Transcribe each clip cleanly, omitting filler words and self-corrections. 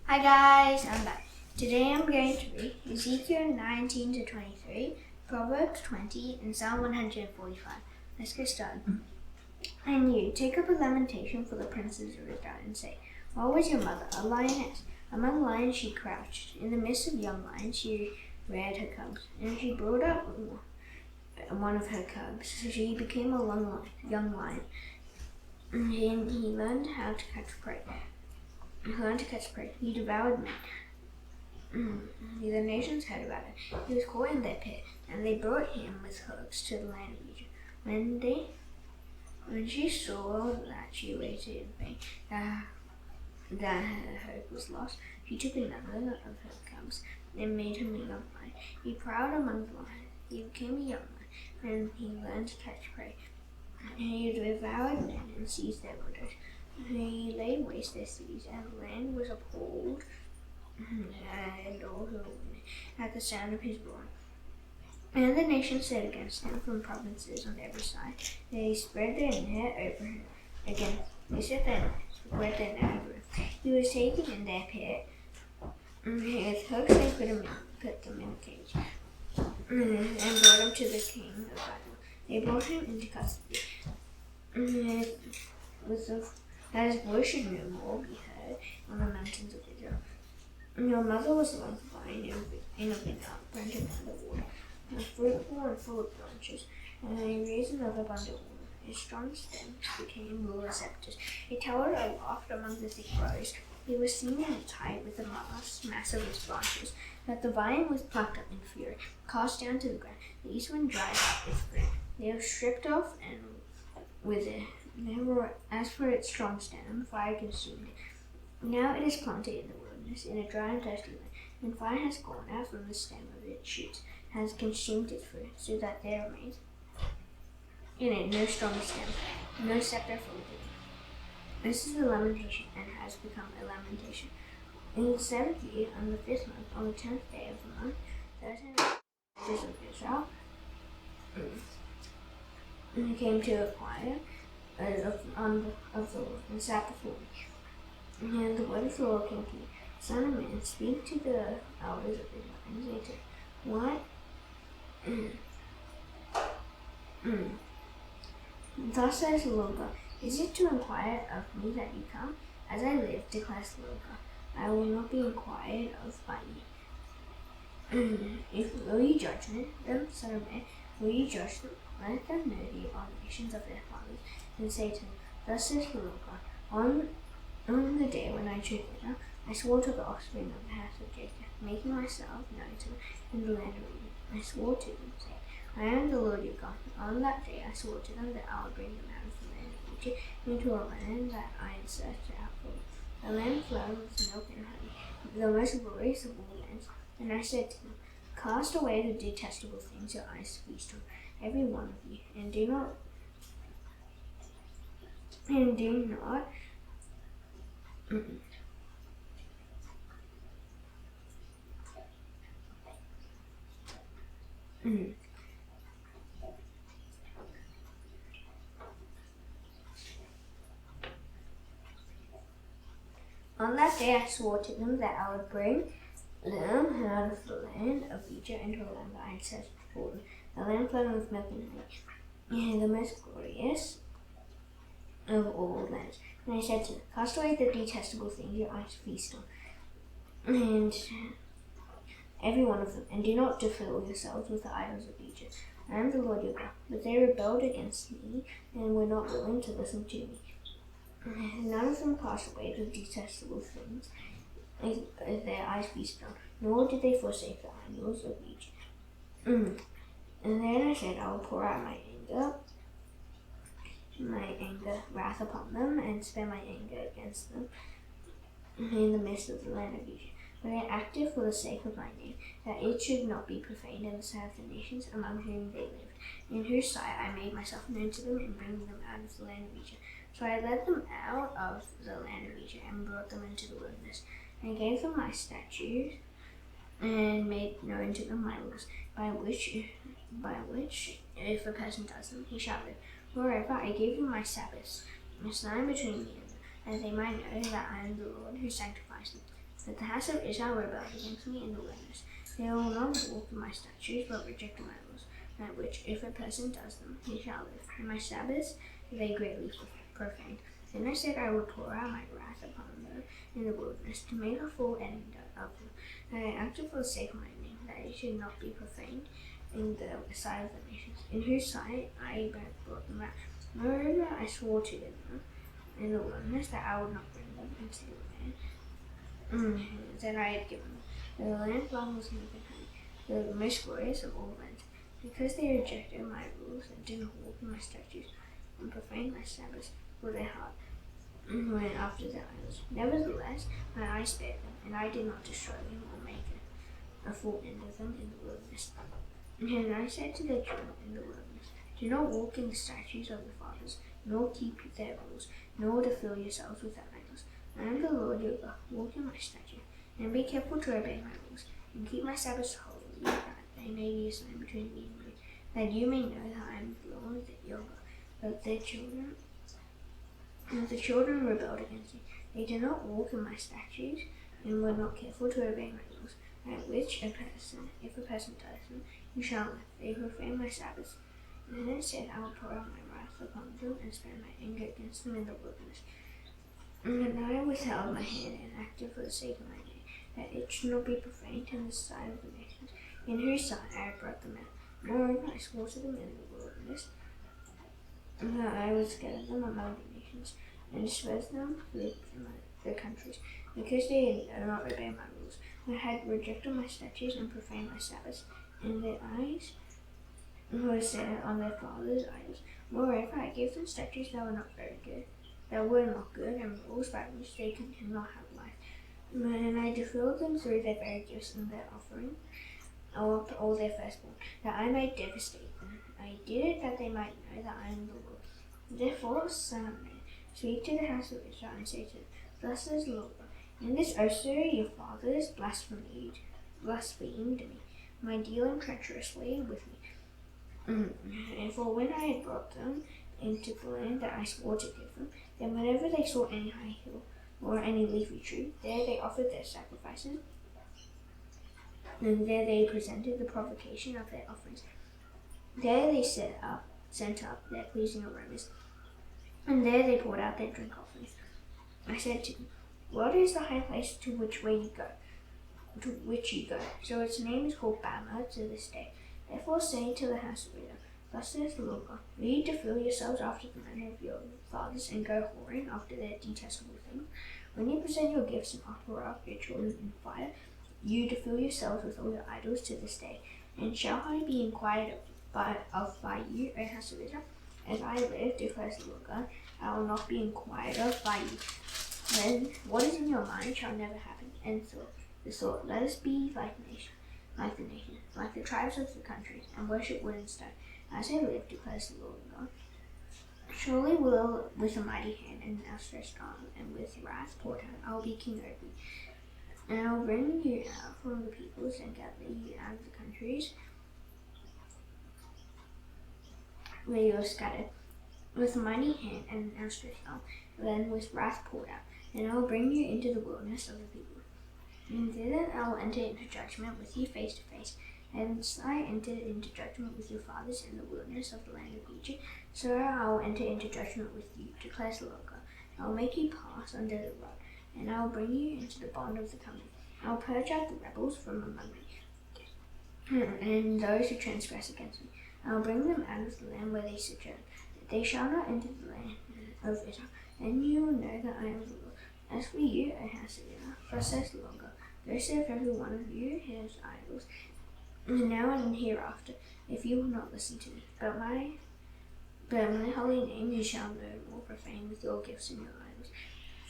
Hi guys, I'm back. Today I'm going to read Ezekiel 19 to 23, Proverbs 20, and Psalm 145. Let's get started. And you, take up a lamentation for the princes of Israel and say, "What was your mother? A lioness. Among lions she crouched. In the midst of young lions she reared her cubs. And she brought up one of her cubs. So she became a young lion. And he learned how to catch prey. He devoured men. The nations heard about it. He was caught in their pit, and they brought him with hooks to the land of Egypt. When she saw that she waited in vain, that her hope was lost, she took another of her cubs and made him a young lion. He prowled among the lions. He became a young lion, and he learned to catch prey. He devoured men and seized their widows. He laid waste their cities, and the land was appalled, and all who were in it, at the sound of his roaring. And the nations set against him from provinces on every side. They spread their net over him again. They spread their net over him. He was taken in their pit. With hooks they put them in a cage, and brought him to the king of Babylon. They brought him into custody. That his voice should no more be heard on the mountains of Israel. Your mother was like a vine in a vineyard, planted by the water, fruitful and full of branches, and he raised another by the water. His strong stems became ruler scepters. He towered aloft among the thick groves. He was seen in its height with the mass of its branches. But the vine was plucked up in fury, cast down to the ground. The east wind dried up its fruit. They were stripped off and withered. As for its strong stem, fire consumed it. Now it is planted in the wilderness, in a dry and thirsty land, and fire has gone out from the stem of its shoots, has consumed its fruit, so that there remains in it no strong stem, no scepter full of it. This is a lamentation, and has become a lamentation. In the 7th year, on the 5th month, on the 10th day of the month, certain judges of Israel came to inquire of the Lord, and sat before me. And the word of the Lord came to me, Son of man, speak to the elders of Israel, and say to them, what? Thus says the Lord God, is it to inquire of me that you come? As I live, declares the Lord God, I will not be inquired of by you. Will you judge them, Son of man? Will you judge them? Let them know the abominations of their fathers, and say to them, Thus says the Lord God, on the day when I chose Israel, I swore to the offspring of the house of Jacob, making myself known to them in the land of Egypt. I swore to them, saying, I am the Lord your God. On that day I swore to them that I would bring them out of the land of Egypt into a land that I had searched out for them, a land flowing with milk and honey, the most glorious of all lands. And I said to them, Cast away the detestable things your eyes feast on, every one of you, and do not On that day I swore to them that I would bring them out of the land of Egypt into a land that I had set before them, a land flowing with milk and honey, the most glorious of all lands. And I said to them, Cast away the detestable things your eyes feast on, and every one of them, and do not defile yourselves with the idols of Egypt. I am the Lord your God. But they rebelled against me, and were not willing to listen to me. None of them cast away the detestable things their eyes feasted on, nor did they forsake the idols of Egypt. And then I said, I will pour out my wrath upon them, and spare my anger against them in the midst of the land of Egypt. But I acted for the sake of my name, that it should not be profaned in the sight of the nations among whom they lived, in whose sight I made myself known to them in bringing them out of the land of Egypt. So I led them out of the land of Egypt and brought them into the wilderness. I gave them my statutes and made known to them my laws, by which if a person does them, he shall live. Moreover, I gave them my Sabbaths, a sign between me and them, that they might know that I am the Lord who sanctifies them. But the house of Israel rebelled against me in the wilderness. They will not walk in my statutes, but reject my laws, at which, if a person does them, he shall live. And my Sabbaths they greatly profaned. Then I said, I will pour out my wrath upon them in the wilderness, to make a full end of them. And I acted for the sake of my name, that it should not be profaned in the sight of the nations, in whose sight I brought them out. Moreover, I swore to them in the wilderness that I would not bring them into the land that I had given them. The land flowing with milk and honey, the most glorious of all lands, because they rejected my rules and did not walk in my statutes, and profaned my Sabbaths with their heart, and went after their idols. Nevertheless, my eyes spared them, and I did not destroy them or make a full end of them in the wilderness. And I said to their children in the wilderness, do not walk in the statutes of your fathers, nor keep their rules, nor defile yourselves with their idols. I am the Lord your God. Walk in my statutes, and be careful to obey my rules, and keep my Sabbaths holy, that they may be a sign between me and you, that you may know that I am the Lord your God. But the children rebelled against me. They did not walk in my statutes, and were not careful to obey my rules, at which if a person does them, you shall live. They profaned my Sabbaths. And then it said, I will pour out my wrath upon them, and spare my anger against them in the wilderness. And I withheld my hand, and acted for the sake of my name, that it should not be profaned in the sight of the nations, in whose sight I had brought them out. Moreover, I swore to them in the wilderness, that I would scatter them among the nations, and disperse them through the countries, because they had not obeyed my rules. I had rejected my statutes and profaned my Sabbaths, and their eyes were set on their fathers' idols. Moreover, I gave them statutes that were not good, and rules by which they could not have life. And I defiled them through their very gifts and their offering, all their firstborn, that I might devastate them. I did it that they might know that I am the Lord. Therefore, son of man, speak to the house of Israel and say to them, thus says the Lord, in this also your fathers blasphemed me, my dealing treacherously with me. And for when I had brought them into the land that I swore to give them, then whenever they saw any high hill or any leafy tree, there they offered their sacrifices, and there they presented the provocation of their offerings. There they sent up their pleasing aromas, and there they poured out their drink offerings. I said to them, what is the high place to which you go? So its name is called Bama to this day. Therefore say to the house of Israel, thus says the Lord God, will you defile yourselves after the manner of your fathers, and go whoring after their detestable things? When you present your gifts and offer up your children in fire, you defile yourselves with all your idols to this day. And shall I be inquired of by you, O house of Israel? As I live, declares the Lord God, I will not be inquired of by you. Then what is in your mind shall never happen. And the thought, let us be like the nation, like the tribes of the countries, and worship wood and stone. As I live, declares the Lord God, surely will with a mighty hand and an outstretched arm, and with wrath poured out, I will be king over you. And I will bring you out from the peoples and gather you out of the countries where you are scattered, with a mighty hand and an outstretched arm, then with wrath poured out. And I will bring you into the wilderness of the people. And thither I will enter into judgment with you face to face. As I entered into judgment with your fathers in the wilderness of the land of Egypt, so I will enter into judgment with you, declares the Lord God. I will make you pass under the rod, and I will bring you into the bond of the covenant. I will purge out the rebels from among you, and those who transgress against me. I will bring them out of the land where they sojourn. They shall not enter the land of Israel, and you will know that I am the Lord. As for you, O house of Israel, thus says the Lord God, go serve every one of you his idols, now and hereafter, if you will not listen to me. But my holy name you shall no more profane with your gifts and your idols.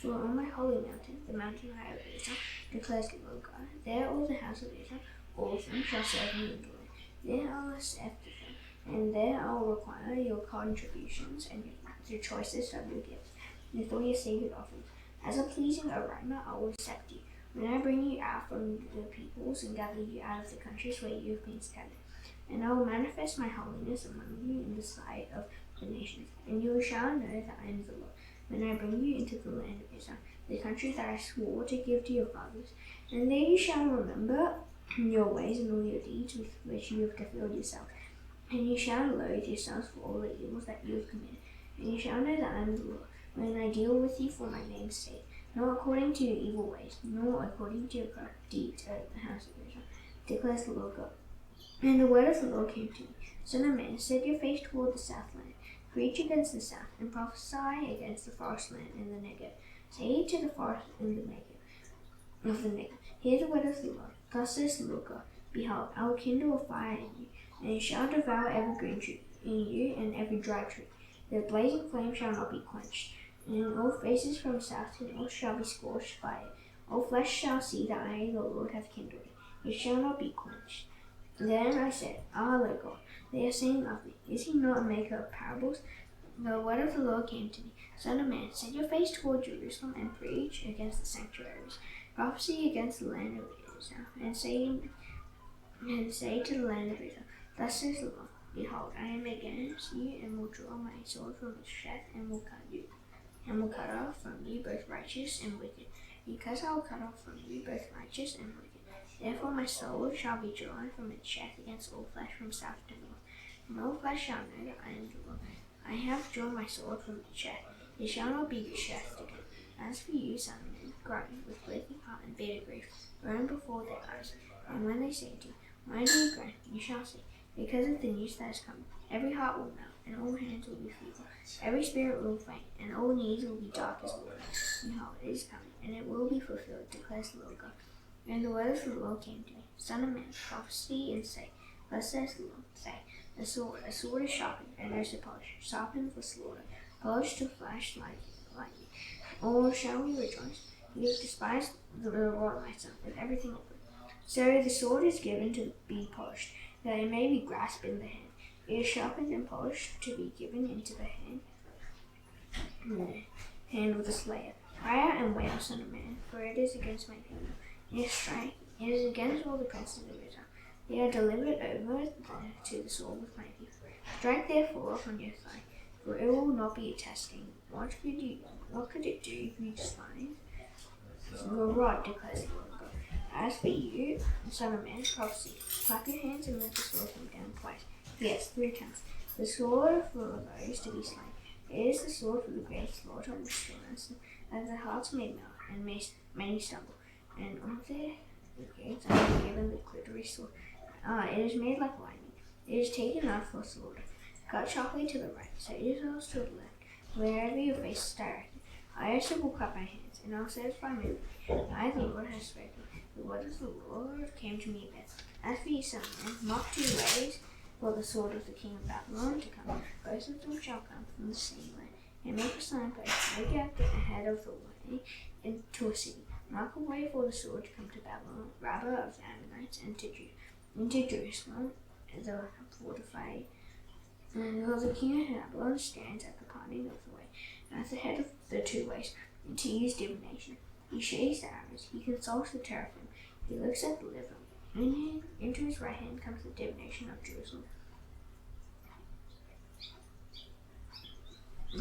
For on my holy mountain, the mountain high of Israel, declares the Lord God, there all the house of Israel, all of them shall serve me in the land. There I will accept them, and there I will require your contributions and the choicest of your gifts, with all your sacred offerings. As a pleasing aroma I will accept you, when I bring you out from the peoples and gather you out of the countries where you have been scattered. And I will manifest my holiness among you in the sight of the nations, and you shall know that I am the Lord. when I bring you into the land of Israel, the country that I swore to give to your fathers. And there you shall remember your ways and all your deeds with which you have defiled yourselves. And you shall loathe yourselves for all the evils that you have committed. And you shall know that I am the Lord, when I deal with you for my name's sake, not according to your evil ways, nor according to your corrupt deeds, O the house of Israel, declares the Lord God. And the word of the Lord came to me, Son of man, set your face toward the south land, preach against the south, and prophesy against the forest land in the Negev. Say to the forest in the Negev, hear the word of the Lord. Thus says the Lord God, behold, I will kindle a fire in you, and it shall devour every green tree in you and every dry tree. The blazing flame shall not be quenched, and all faces from south to north shall be scorched by it. All flesh shall see that I, the Lord, have kindled it. It shall not be quenched. Then I said, Lord God, they are saying of me, is he not a maker of parables? The word of the Lord came to me, Son of man, set your face toward Jerusalem and preach against the sanctuaries. Prophesy against the land of Israel, and say to the land of Israel, thus says the Lord, behold, I am against you, and will draw my sword from its sheath, and will cut off from you both righteous and wicked. Because I will cut off from you both righteous and wicked. Therefore my sword shall be drawn from its sheath against all flesh from south to north. And all flesh shall know that I am the Lord. I have drawn my sword from its sheath. It shall not be sheathed again. As for you, son of man, groan with breaking heart and bitter grief, groan before their eyes. And when they say to you, why do you groan? You shall say, because of the news that has come. Every heart will melt, and all hands will be feeble. Every spirit will faint, and all knees will be dark as water. Behold, it is coming, and it will be fulfilled, declares the Lord God. And the word of the Lord came to me, Son of man, prophesy and say, thus says the Lord, say, a sword is sharpened, and there's a polish, sharpened for slaughter, polished to flash like lightning. Or shall we rejoice? You have despised the reward, my son, with everything open. So the sword is given to be polished, that it may be grasped in the hand. It is sharpened and polished to be given into the hand of the slayer. Cry out and wail, son of man, for it is against my people. It is against all the princes of Israel. They are delivered over to the sword with my people. Strike therefore upon your thigh, for it will not be a testing. What could it do if you despise? Your rod, declares the Lord God. As for you, son of man, prophesy. Clap your hands and let the sword come down twice. Yes, 3 times. The sword for those to be slain. It is the sword for the great slaughter of destruction, that the hearts may melt, and many stumble. And of their gates I have given the glittery sword. It is made like lightning. It is taken out for slaughter. Cut sharply to the right, set yourselves to the left, wherever your face is directed. I also will clap my hands, and I will satisfy my food. I, the Lord, have spoken. The word of the Lord came to me again. As for you, son of man, mark 2 ways for the sword of the king of Babylon to come. Both of them shall come from the same way. And make a signpost, make out the head of the way into a city. Mark a way for the sword to come to Babylon, rather of the Ammonites, and into Jerusalem, the fortified. And the king of Babylon stands at the parting of the way, at the head of the 2 ways, to use divination. He shakes the arrows, he consults the teraphim, he looks at the liver. Into his right hand comes the divination of Jerusalem.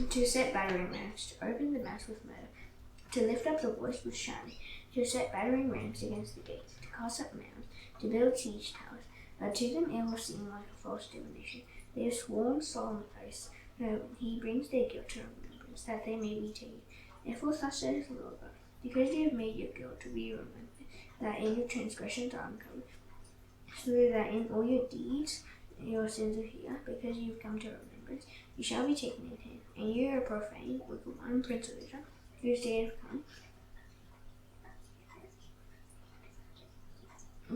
To set battering rams, to open the mouth with murder, to lift up the voice with shouting, to set battering rams against the gates, to cast up mounds, to build siege towers. But to them it will seem like a false divination. They have sworn solemn oaths. No, he brings their guilt to remembrance, that they may be taken. Therefore thus says the Lord God, because you have made your guilt to be remembered, that in your transgressions are uncovered, so that in all your deeds your sins are here, because you have come to remembrance, you shall be taken in hand. And you are profane with the one prince of Israel, whose day have come,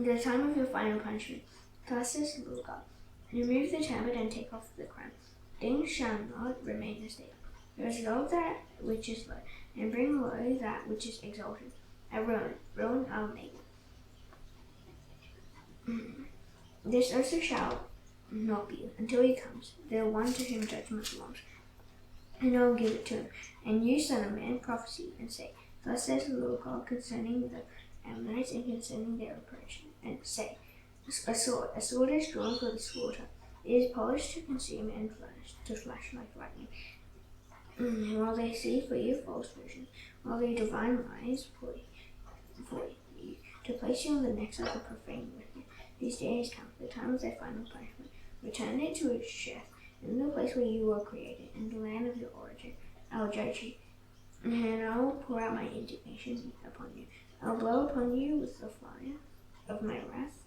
the time of your final punishment. Thus says the Lord God, remove the tablet and take off the crown. Things shall not remain as they are. Resolve that which is low, and bring low that which is exalted. A ruin I'll make. This also shall not be, until he comes, the one to whom judgment belongs. And I will give it to him. And you, son of man, prophesy, and say, thus says the Lord God concerning the Ammonites and concerning their reproach. And say, a sword is drawn for the slaughter. It is polished to consume and to flash like lightning. while they see for you false visions, while they divine lies for you, to place you on the necks of the profane wicked. These days come, the time of their final punishment. Return it to its chef, in the place where you were created, in the land of your origin. I will judge you, and I will pour out my indignation upon you. I will blow upon you with the fire of my wrath,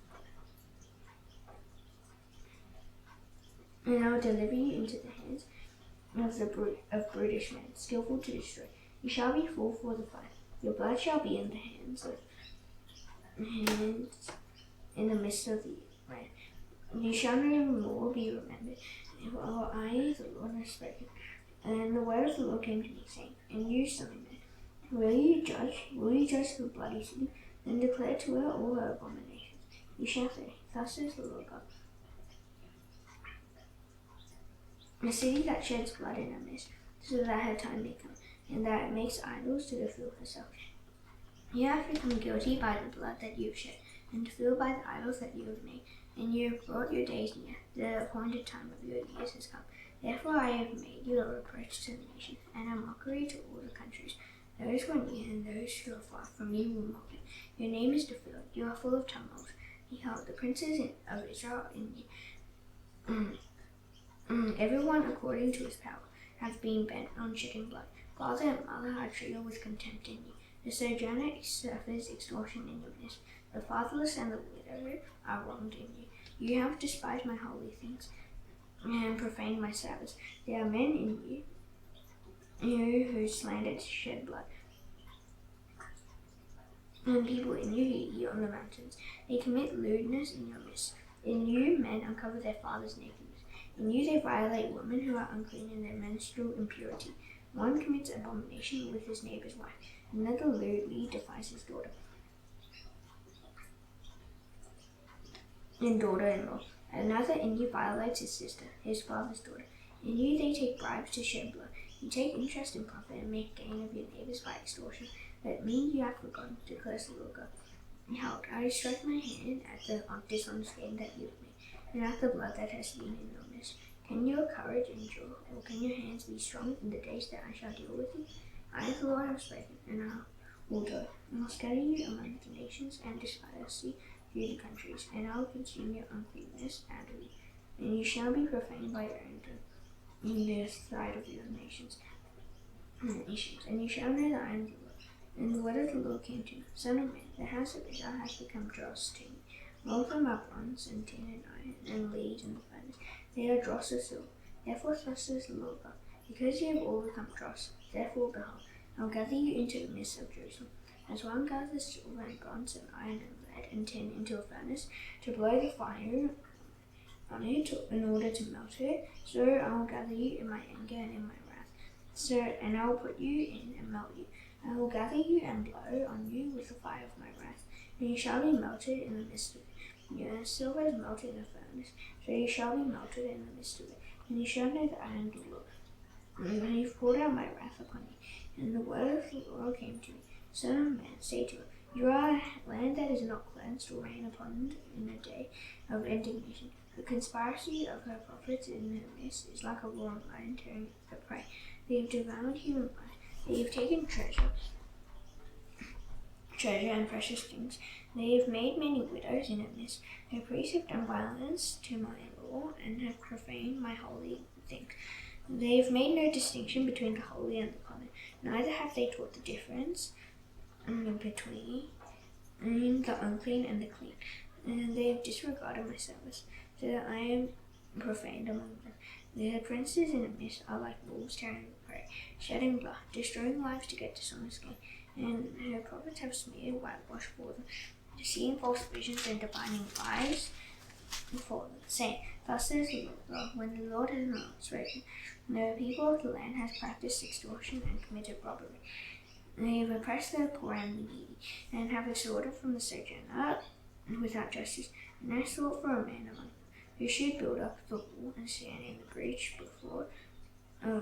and I will deliver you into the hands of brutish men, skillful to destroy. You shall be full for the fire. Your blood shall be in the hands in the midst of the land. You shall no more be remembered. For I, the Lord, have spoken. And the word of the Lord came to me, saying, And you, son of man, will you judge the bloody city, and declare to her all her abominations? You shall say, Thus says the Lord God, a city that sheds blood in her midst, so that her time may come, and that it makes idols to fulfill herself. You have become guilty by the blood that you have shed, and fulfilled by the idols that you have made, and you have brought your days near. The appointed time of your years has come. Therefore I have made you a reproach to the nations, and a mockery to all the countries. Those who are near and those who are far from you will mock you. Your name is defiled. You are full of tumult. Behold, the princes of Israel in you. Everyone according to his power has been bent on shedding blood. Father and mother are treated with contempt in you. The sojourner suffers extortion in your midst. The fatherless and the widow are wronged in you. You have despised my holy things and profaned my Sabbaths. There are men in you who slander to shed blood, and people in you who eat on the mountains. They commit lewdness in your midst. In you men uncover their father's nakedness. In you they violate women who are unclean in their menstrual impurity. One commits abomination with his neighbor's wife. Another lewdly defies his daughter and daughter-in-law. Another in you violates his sister, his father's daughter. In you they take bribes to shed blood. You take interest in profit and make gain of your neighbors by extortion. But me you have forgotten, declares the Lord God. Behold, I strike my hand at the dishonest gain that you have made, and at the blood that has been in your midst. Can your courage endure, or can your hands be strong in the days that I shall deal with you? I, the Lord, have spoken, and I will do it. I will scatter you among the nations, and disperse you through the countries, and I will consume your uncleanness out of you. And you shall be profaned by your anger in the sight of your nations, and you shall know that I am the Lord. And the word of the Lord came to me, Son of man, the house of Israel has become dross to me. All of them are bronze and tin and iron, and lead in the furnace. They are dross of silver. Therefore thus says the Lord God, because you have all become dross, therefore behold, I will gather you into the midst of Jerusalem, as one gathers silver and bronze and iron and lead and tin into a furnace, to blow the fire on it in order to melt it, so I will gather you in my anger and in my wrath, and I will put you in and melt you. I will gather you and blow on you with the fire of my wrath, and you shall be melted in the midst of it. Your silver is melted in a furnace, so you shall be melted in the midst of it, and you shall know that I am the Lord. And when you've poured out my wrath upon you, and the word of the Lord came to me, Son of man, say to it, You are a land that is not cleansed or rain upon in a day of indignation. The conspiracy of her prophets in her midst is like a roaring lion tearing the prey. They have devoured human life. They have taken treasure and precious things. They have made many widows in her midst. Her priests have done violence to my law and have profaned my holy things. They have made no distinction between the holy and the common. Neither have they taught the difference between the unclean and the clean. And they have disregarded my service, so that I am profaned among them. The princes in the midst are like wolves tearing the prey, shedding blood, destroying lives to get dishonest gain. And her prophets have smeared whitewash for them, seeing false visions and divining lies for them, saying, Thus says the Lord God, when the Lord has not spoken. The people of the land has practiced extortion and committed robbery. They have oppressed the poor and the needy, and have extorted from the sojourner without justice. And I sought for a man among them who should build up the wall and stand in the breach before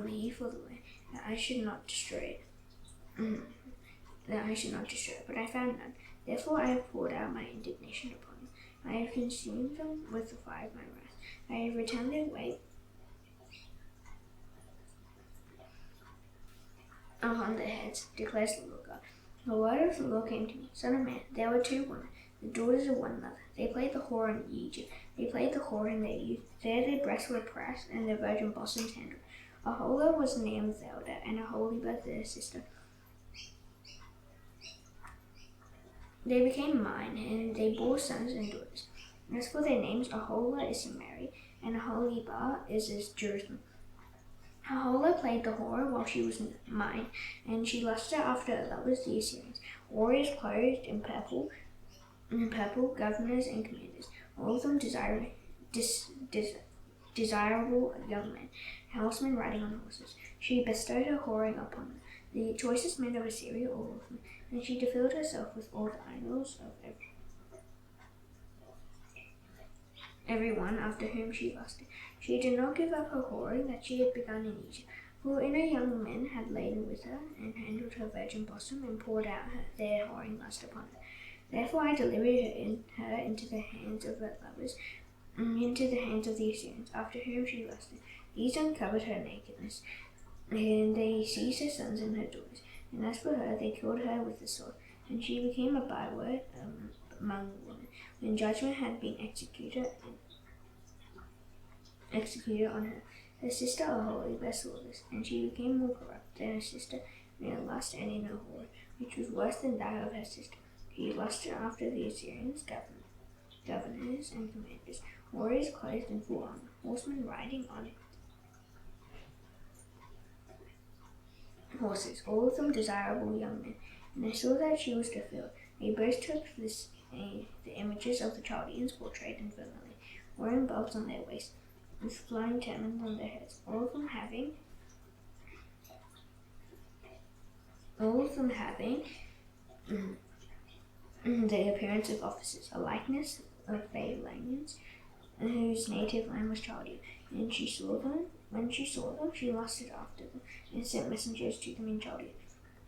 me for the land, that I should not destroy it. But I found none. Therefore I have poured out my indignation upon them. I have consumed them with the fire of my wrath. I have returned their way upon their heads, declares the Lord God. The word of the Lord came to me, Son of man, there were 2 women, the daughters of one mother. They played the whore in Egypt. They played the whore in their youth. There their breasts were pressed, and their virgin bosoms handled. Aholah was the name of the elder, and Aholibah their sister. They became mine, and they bore sons and daughters. As for their names, Aholah is Samaria, and Aholibah is Jerusalem. Aholah played the whore while she was mine, and she lusted after her lovers, the Assyrians, warriors clothed in purple, governors and commanders, all of them desirable young men, horsemen riding on horses. She bestowed her whoring upon them, the choicest men of Assyria, all of them, and she defiled herself with all the idols of everyone after whom she lusted. She did not give up her whoring that she had begun in Egypt, for inner young men had lain with her, and handled her virgin bosom, and poured out their whoring lust upon her. Therefore I delivered her into the hands of her lovers, into the hands of the Assyrians, after whom she lusted. These uncovered her nakedness, and they seized her sons and her daughters. And as for her, they killed her with the sword, and she became a byword among women. When judgment had been executed on her, her sister Aholibah saw this, and she became more corrupt than her sister in her lust and in her whore, which was worse than that of her sister. She lusted after the Assyrians, governors and commanders, warriors clothed in full armor, horsemen riding on horses, all of them desirable young men. And they saw that she was defiled. They both took the images of the Chaldeans portrayed in vermilion, wearing belts on their waists, with flying turbans on their heads, all of them having the appearance of officers, a likeness of Babylonians, whose native land was Chaldea. And she saw them. When she saw them, she lusted after them, and sent messengers to them in Chaldea.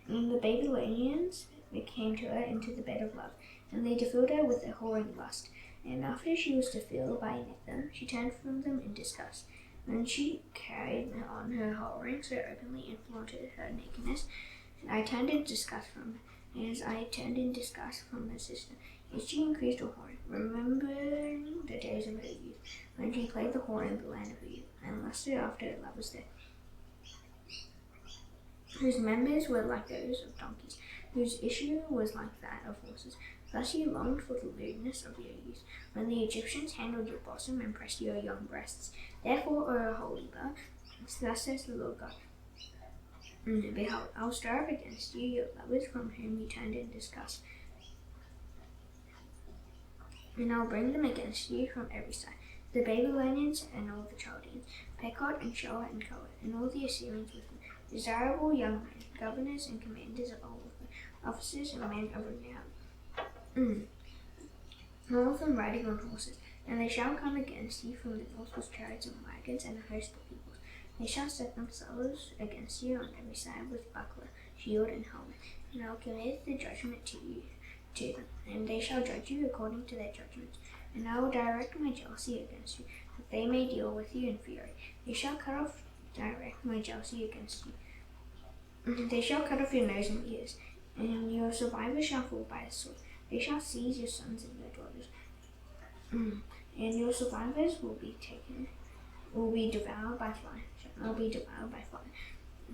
And the Babylonians came to her into the bed of love, and they defiled her with their whoring lust. And after she was defiled by them, she turned from them in disgust. Then she carried on her whoring so openly and flaunted her nakedness. And I turned in disgust from her, as I turned in disgust from her sister. Yet she increased her whoring, remembering the days of her youth, when she played the whore in the land of her youth, and lusted after her lovers there, whose members were like those of donkeys, whose issue was like that of horses. Thus you longed for the lewdness of your youth, when the Egyptians handled your bosom and pressed your young breasts. Therefore, O Aholibah, thus says the Lord God, behold, I will stir up against you your lovers from whom you turned in disgust, and I will bring them against you from every side, the Babylonians and all the Chaldeans, Pekod and Shoa and Koa, and all the Assyrians with them, desirable young men, governors and commanders of all of them, officers and men of renown, all of them riding on horses. And they shall come against you from the north with chariots and wagons and a host of peoples. They shall set themselves against you on every side with buckler, shield, and helmet, and I will commit the judgment to them, and they shall judge you according to their judgments. And I will direct my jealousy against you, that they may deal with you in fury. They shall direct my jealousy against you. They shall cut off your nose and ears, and your survivors shall fall by the sword. They shall seize your sons and your daughters, and your survivors will be devoured by fire.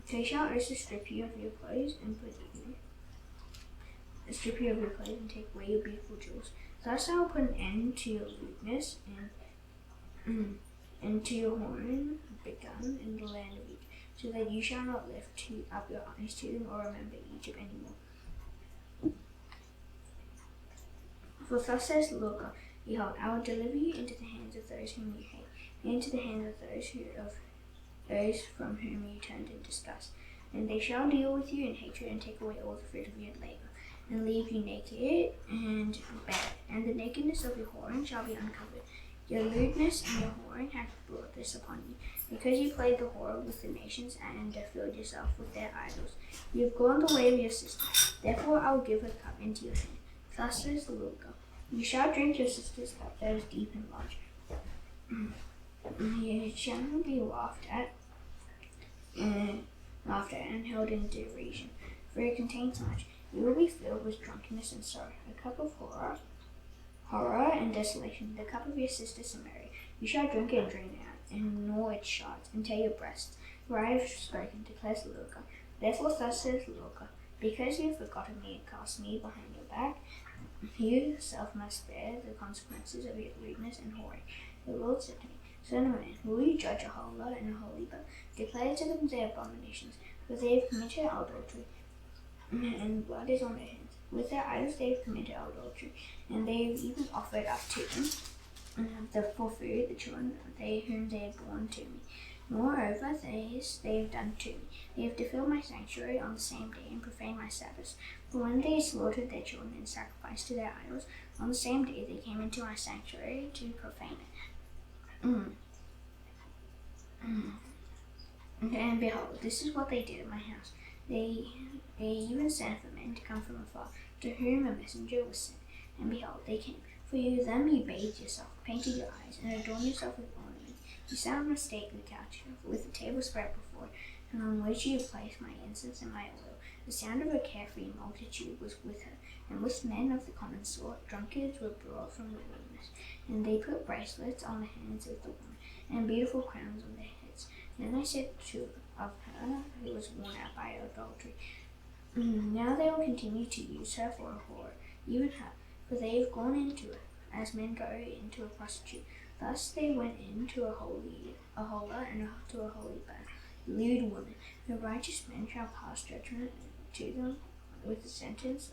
They shall also strip you of your clothes and take away your beautiful jewels. Thus I will put an end to your lewdness and to your whoring begun in the land of Egypt, so that you shall not lift up your eyes to them or remember Egypt anymore. For thus says the Lord God, behold, I will deliver you into the hands of those whom you hate, and into the hands of those from whom you turned in disgust. And they shall deal with you in hatred and take away all the fruit of your labor, and leave you naked and bare, and the nakedness of your whoring shall be uncovered. Your lewdness and your whoring have brought this upon you, because you played the whore with the nations and filled yourself with their idols. You have gone the way of your sister. Therefore I will give her cup into your hand. Thus says the Lord God, you shall drink your sister's cup that is deep and large. You shall not be laughed at, laughter, and held in derision, for it contains much. You will be filled with drunkenness and sorrow, a cup of horror and desolation, the cup of your sister Samaria. You shall drink it and drain it out, and gnaw its shards, and tear your breasts. For I have spoken, declares the Lord God. Therefore thus says the Lord God, because you have forgotten me and cast me behind your back, you yourself must bear the consequences of your lewdness and whoring. The Lord said to me, Son of man, will you judge a holy and a holy, but declare to them their abominations, for they have committed adultery, and blood is on their hands. With their idols they have committed adultery, and they have even offered up to them for food the children whom they have borne to me. Moreover, this they have done to me. They have defiled my sanctuary on the same day and profaned my Sabbaths. For when they slaughtered their children and sacrificed to their idols, on the same day they came into my sanctuary to profane it. And behold, this is what they did at my house. They even sent for men to come from afar, to whom a messenger was sent. And behold, they came. For them you bathed yourself, painted your eyes, and adorned yourself with ornaments. You sat on a stately couch, with a table spread before it, and on which you placed my incense and my oil. The sound of a carefree multitude was with her, and with men of the common sort, drunkards were brought from the wilderness. And they put bracelets on the hands of the woman, and beautiful crowns on their heads. Then I said of her who was worn out by adultery, now they will continue to use her for a whore, even her, for they have gone into it, as men go into a prostitute. Thus they went into a holer, and to a holy bed, lewd women. The righteous men shall pass judgment to them with the sentence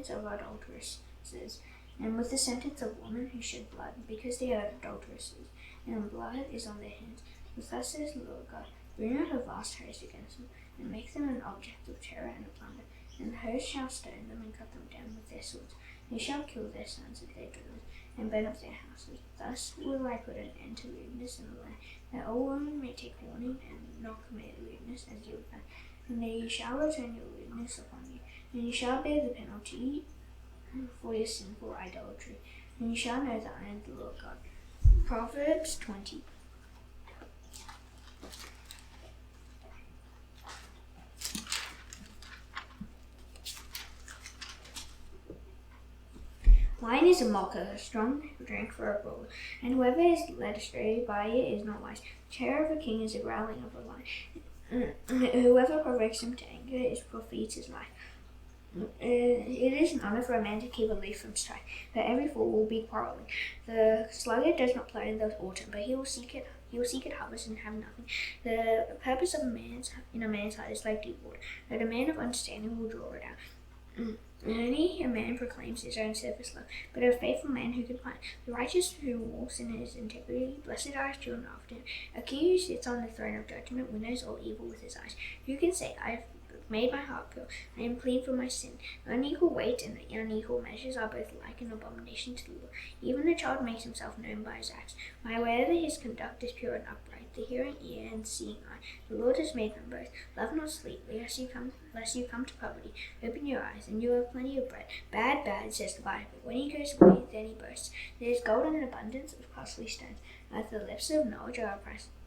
of adulteresses, and with the sentence of women who shed blood, because they are adulteresses, and blood is on their hands. But thus says the Lord God, bring out a vast host against them, and make them an object of terror and of plunder. And the host shall stone them and cut them down with their swords. They shall kill their sons of their daughters, and burn up their houses. Thus will I put an end to lewdness in the land, that all women may take warning and not commit lewdness as you have done. And they shall return your lewdness upon you, and you shall bear the penalty for your sinful idolatry. And you shall know that I am the Lord God. Proverbs 20. Wine is a mocker, a strong drink for a brawler, and whoever is led astray by it is not wise. The terror of a king is the growling of a lion. Whoever provokes him to anger forfeits his life. It is an honor for a man to keep aloof from strife, but every fool will be quarreling. The sluggard does not plow in the autumn, but he will seek it harvest and have nothing. The purpose of in a man's heart is like deep water, but a man of understanding will draw it out. Only a man proclaims his own surface love, but a faithful man who can find. The righteous who walks in his integrity, blessed are his children after him. A king who sits on the throne of judgment winnows all evil with his eyes. Who can say, I have made my heart pure, I am clean from my sin? Unequal weight and unequal measures are both alike an abomination to the Lord. Even a child makes himself known by his acts. I am aware that his conduct is pure and upright, the hearing ear and seeing eye. The Lord has made them both. Love not sleep, lest you come to poverty. Open your eyes, and you have plenty of bread. Bad, says the Bible. When he goes away, then he boasts. There is gold in abundance of costly stones. At the lips of knowledge are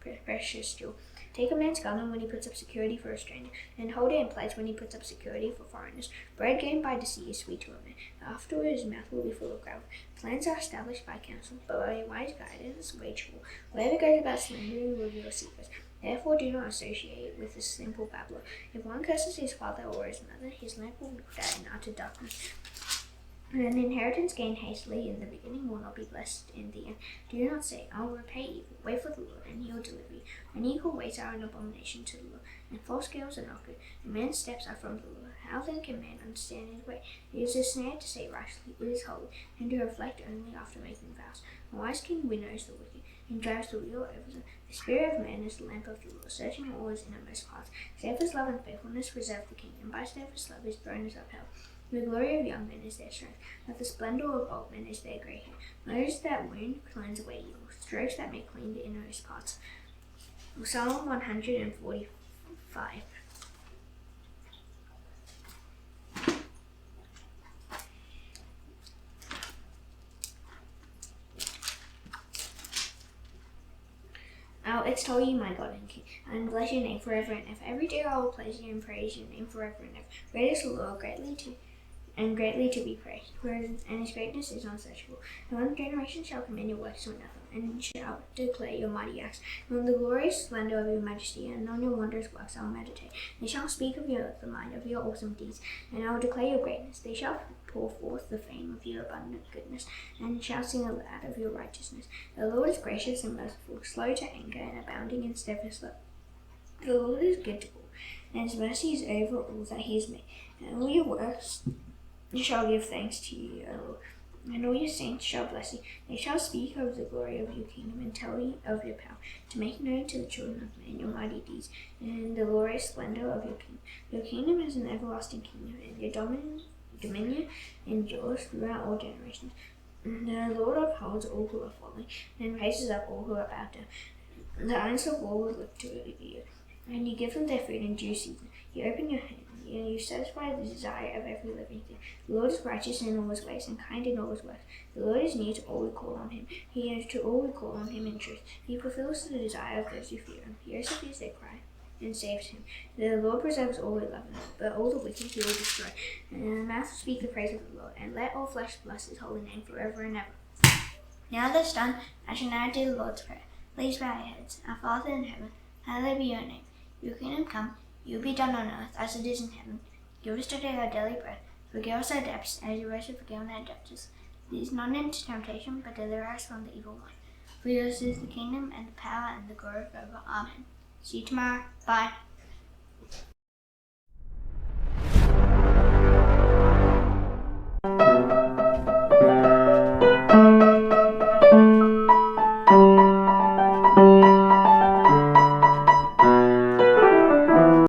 a precious jewel. Take a man's garment when he puts up security for a stranger, and hold it in pledge when he puts up security for foreigners. Bread gained by deceit is sweet to a man. Afterwards his mouth will be full of gravel. Plans are established by counsel, but by wise guidance wage war. Whoever goes about slandering will reveal secrets. Therefore do not associate with a simple babbler. If one curses his father or his mother, his lamp will be in utter darkness. And an inheritance gained hastily in the beginning will not be blessed in the end. Do not say, I will repay evil. Wait for the Lord, and he will deliver you. Unequal weights are an abomination to the Lord, and false scales are not good. A man's steps are from the Lord. How then can man understand his way? It is a snare to say rashly, it is holy, and to reflect only after making vows. A wise king winnows the wicked, and drives the wheel over them. The spirit of man is the lamp of the Lord, searching all his innermost parts. Steadfast love and faithfulness preserve the king, and by steadfast love his throne is upheld. The glory of young men is their strength, but the splendor of old men is their grey hair. Blows that wound cleanse away evil, strokes that make clean the innermost parts. Psalm 145. Our extol you, my God and King, and bless your name forever and ever. Every day I will praise you and praise your name forever and ever. Great is the Lord, greatly to be praised, and his greatness is unsearchable. And one generation shall commend your works to another, and shall declare your mighty acts. And on the glorious splendor of your majesty, and on your wondrous works I will meditate. They shall speak of the mind of your awesome deeds, and I will declare your greatness. They shall pour forth the fame of your abundant goodness, and shall sing aloud of your righteousness. The Lord is gracious and merciful, slow to anger, and abounding in steadfast love. The Lord is good to all, and his mercy is over all that he has made. And all your works shall give thanks to you, O Lord, and all your saints shall bless you. They shall speak of the glory of your kingdom, and tell you of your power, to make known to the children of men your mighty deeds, and the glorious splendor of your kingdom. Your kingdom is an everlasting kingdom, and your dominion endures throughout all generations. And the Lord upholds all who are falling, and raises up all who are bowed down. The eyes of all will look to you, and you give them their food in due season. You open your hand, and you satisfy the desire of every living thing. The Lord is righteous in all his ways, and kind in all his works. The Lord is near to all who call on him. He is to all who call on him in truth. He fulfills the desire of those who fear him. He hears their cry, and saves him. The Lord preserves all who love him, but all the wicked he will destroy. And the mouth will speak the praise of the Lord, and let all flesh bless his holy name forever and ever. Now that's done, I shall now do the Lord's Prayer. Please bow your heads. Our Father in heaven, hallowed be your name. Your kingdom come, your will be done on earth as it is in heaven. Give us today our daily bread. Forgive us our debts, as you also forgiven our debtors. Lead us not into temptation, but deliver us from the evil one. For yours is the kingdom, and the power, and the glory forever. Amen. See you tomorrow. Bye.